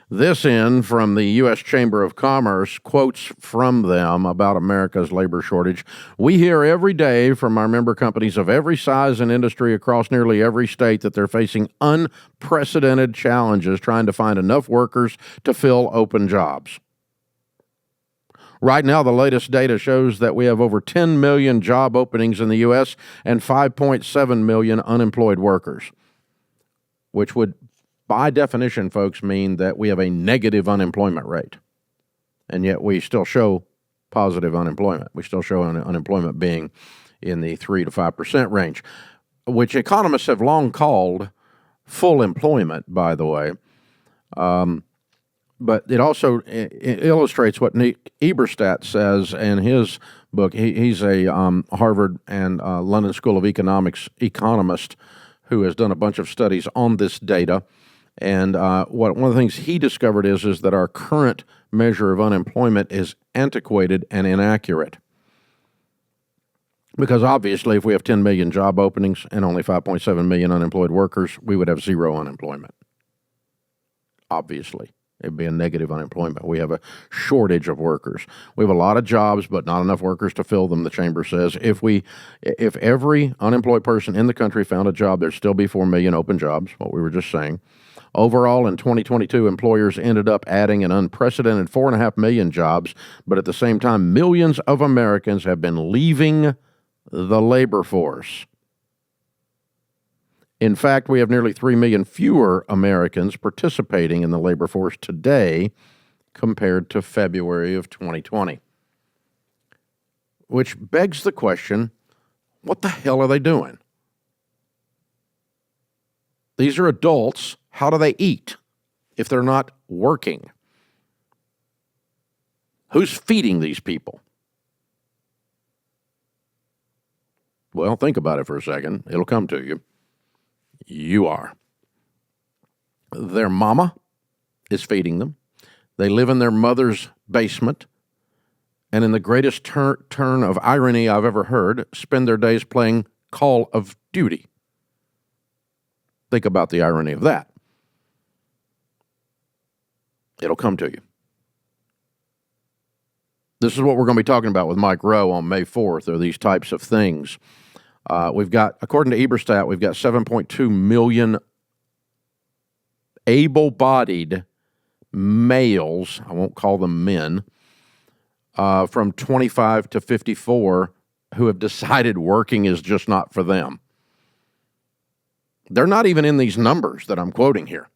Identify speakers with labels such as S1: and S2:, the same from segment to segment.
S1: This in from the U.S. Chamber of Commerce, quotes from them about America's labor shortage. We hear every day from our member companies of every size and industry across nearly every state that they're facing unprecedented challenges trying to find enough workers to fill open jobs. Right now, the latest data shows that we have over 10 million job openings in the U.S. and 5.7 million unemployed workers, which would, by definition, folks, mean that we have a negative unemployment rate. And yet we still show positive unemployment. We still show unemployment being in the 3 to 5% range, which economists have long called full employment, by the way. But it also illustrates what Nick Eberstadt says in his book. He's a Harvard and London School of Economics economist who has done a bunch of studies on this data. And one of the things he discovered is that our current measure of unemployment is antiquated and inaccurate. Because obviously, if we have 10 million job openings and only 5.7 million unemployed workers, we would have zero unemployment. Obviously, it'd be a negative unemployment. We have a shortage of workers. We have a lot of jobs, but not enough workers to fill them, the chamber says. If every unemployed person in the country found a job, there'd still be 4 million open jobs, what we were just saying. Overall, in 2022, employers ended up adding an unprecedented 4.5 million jobs, but at the same time, millions of Americans have been leaving the labor force. In fact, we have nearly 3 million fewer Americans participating in the labor force today compared to February of 2020. Which begs the question, what the hell are they doing? These are adults. How do they eat if they're not working? Who's feeding these people? Well, think about it for a second. It'll come to you. You are. Their mama is feeding them. They live in their mother's basement, and in the greatest turn of irony I've ever heard, spend their days playing Call of Duty. Think about the irony of that. It'll come to you. This is what we're going to be talking about with Mike Rowe on May 4th, are these types of things. We've got, according to Eberstadt, we've got 7.2 million able-bodied males, I won't call them men, from 25 to 54 who have decided working is just not for them. They're not even in these numbers that I'm quoting here.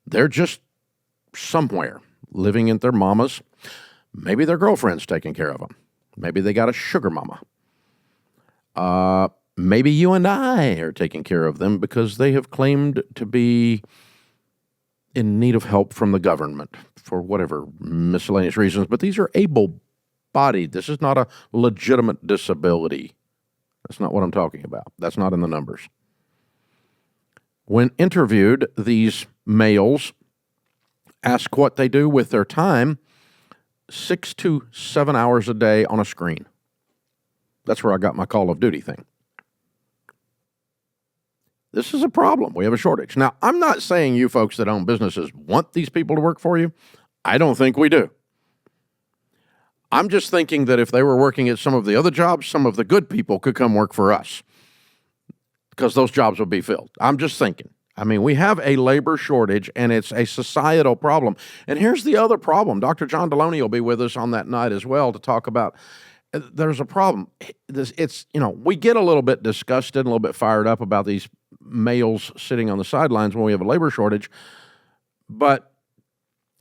S1: They're just somewhere living in their mamas. Maybe their girlfriend's taking care of them. Maybe they got a sugar mama. Maybe you and I are taking care of them because they have claimed to be in need of help from the government for whatever miscellaneous reasons. But these are able-bodied. This is not a legitimate disability. That's not what I'm talking about. That's not in the numbers. When interviewed, these males ask what they do with their time, 6 to 7 hours a day on a screen. That's where I got my Call of Duty thing. This is a problem. We have a shortage. Now, I'm not saying you folks that own businesses want these people to work for you. I don't think we do. I'm just thinking that if they were working at some of the other jobs, some of the good people could come work for us because those jobs would be filled. I'm just thinking. I mean, we have a labor shortage, and it's a societal problem. And here's the other problem. Dr. John Deloney will be with us on that night as well to talk about. There's a problem. We get a little bit disgusted and a little bit fired up about these males sitting on the sidelines when we have a labor shortage. But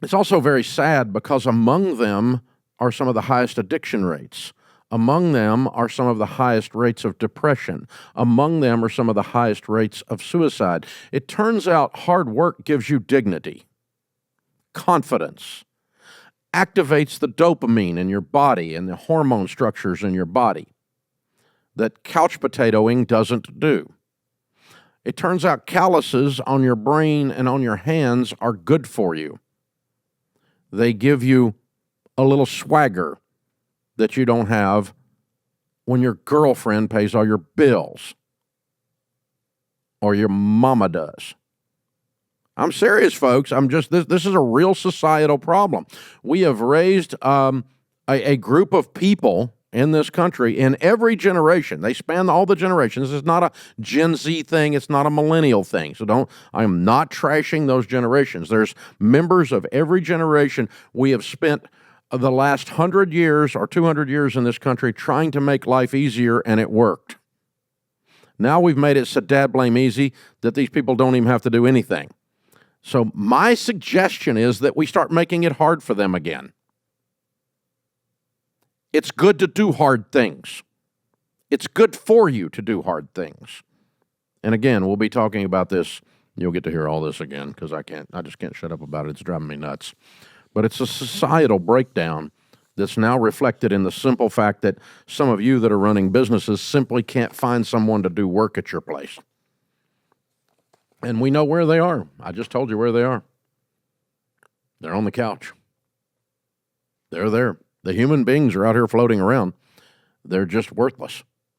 S1: it's also very sad because among them are some of the highest addiction rates. Among them are some of the highest rates of depression. Among them are some of the highest rates of suicide. It turns out hard work gives you dignity, confidence, activates the dopamine in your body and the hormone structures in your body that couch potatoing doesn't do. It turns out calluses on your brain and on your hands are good for you. They give you a little swagger that you don't have when your girlfriend pays all your bills or your mama does. I'm serious, folks. This is a real societal problem. We have raised a group of people in this country in every generation. They span all the generations. This is not a Gen Z thing. It's not a millennial thing. So I'm not trashing those generations. There's members of every generation. We have spent the last 100 years or 200 years in this country trying to make life easier, and it worked. Now we've made it so dad blame easy that these people don't even have to do anything. So my suggestion is that we start making it hard for them again. It's good to do hard things. It's good for you to do hard things. And again, we'll be talking about this. You'll get to hear all this again because I just can't shut up about it. It's driving me nuts. But it's a societal breakdown that's now reflected in the simple fact that some of you that are running businesses simply can't find someone to do work at your place. And we know where they are. I just told you where they are. They're on the couch. They're there. The human beings are out here floating around. They're just worthless.